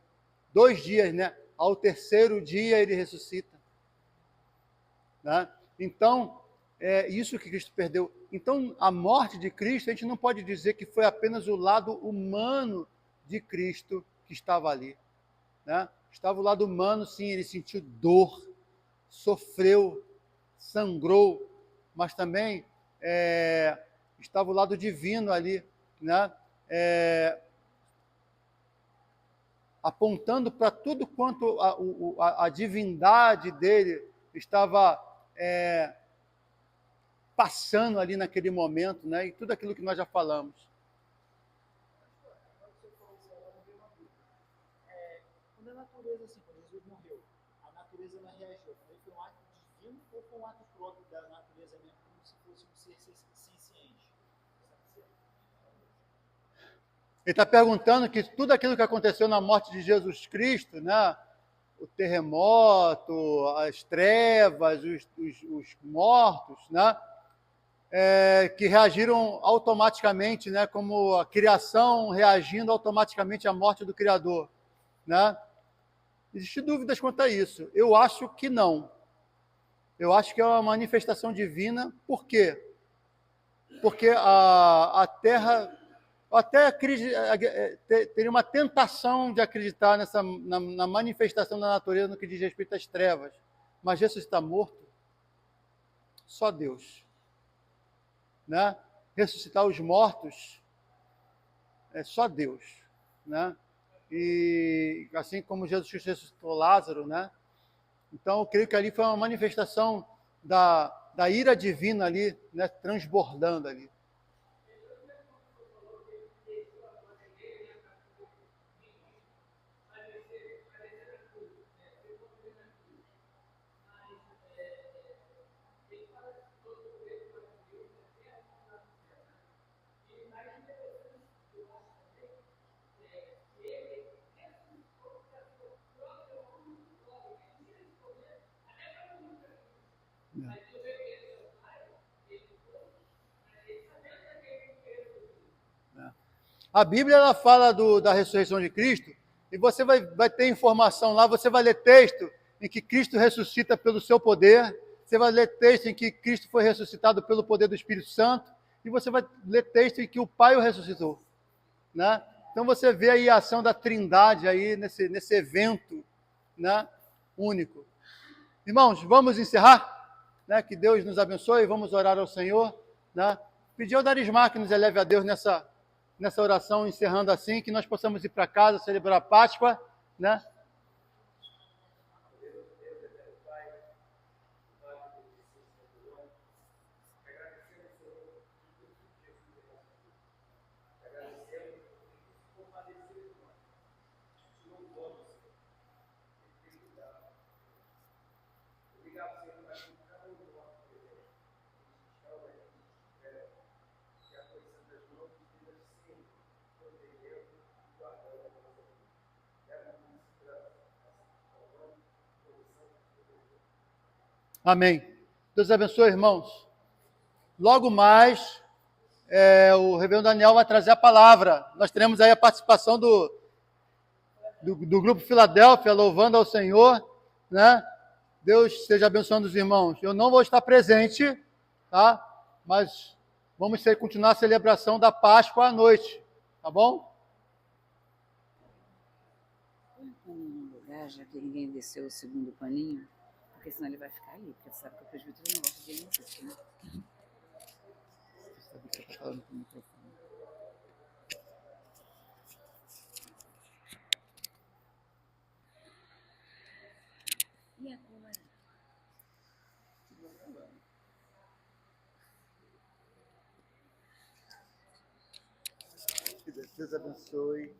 2 dias, né? Ao terceiro dia ele ressuscita. Né? Então, é isso que Cristo perdeu. Então, a morte de Cristo, a gente não pode dizer que foi apenas o lado humano de Cristo que estava ali. Né? Estava o lado humano, sim, ele sentiu dor, sofreu, sangrou, mas também estava o lado divino ali, né? Apontando para tudo quanto a divindade dele estava passando ali naquele momento, né? E tudo aquilo que nós já falamos. Quando a natureza, assim, quando Jesus morreu, a natureza ela reagiu. Foi um ato divino ou foi um ato próprio da natureza mesmo, como se fosse um ser senciente? Ele está perguntando que tudo aquilo que aconteceu na morte de Jesus Cristo, né? O terremoto, as trevas, os mortos, né? Que reagiram automaticamente, né? Como a criação reagindo automaticamente à morte do Criador, né? Existem dúvidas quanto a isso. Eu acho que não. Eu acho que é uma manifestação divina. Por quê? Porque a Terra até teria uma tentação de acreditar na manifestação da natureza no que diz respeito às trevas. Mas Jesus está morto? Só Deus. Né? Ressuscitar os mortos é só Deus. Né? E assim como Jesus Cristo ressuscitou Lázaro, né? Então eu creio que ali foi uma manifestação da ira divina ali, né? Transbordando ali. A Bíblia ela fala da ressurreição de Cristo, e você vai ter informação lá, você vai ler texto em que Cristo ressuscita pelo seu poder, você vai ler texto em que Cristo foi ressuscitado pelo poder do Espírito Santo, e você vai ler texto em que o Pai o ressuscitou. Né? Então você vê aí a ação da Trindade aí nesse evento, né? Único. Irmãos, vamos encerrar? Né? Que Deus nos abençoe, vamos orar ao Senhor. Né? Pedir ao Darismar que nos eleve a Deus nessa oração, encerrando assim, que nós possamos ir para casa, celebrar a Páscoa, né? Amém. Deus abençoe, irmãos. Logo mais, o Reverendo Daniel vai trazer a palavra. Nós teremos aí a participação do Grupo Filadélfia, louvando ao Senhor, né? Deus esteja abençoando os irmãos. Eu não vou estar presente, tá? Mas vamos continuar a celebração da Páscoa à noite, tá bom? Um lugar, já que ninguém desceu o segundo paninho, porque senão ele vai ficar ali, porque sabe que o presbítero não gosta de música, né? Você sabe que eu tô falando com o microfone. E agora? Que Deus abençoe.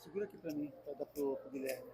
Segura aqui para mim, para dar pro Guilherme.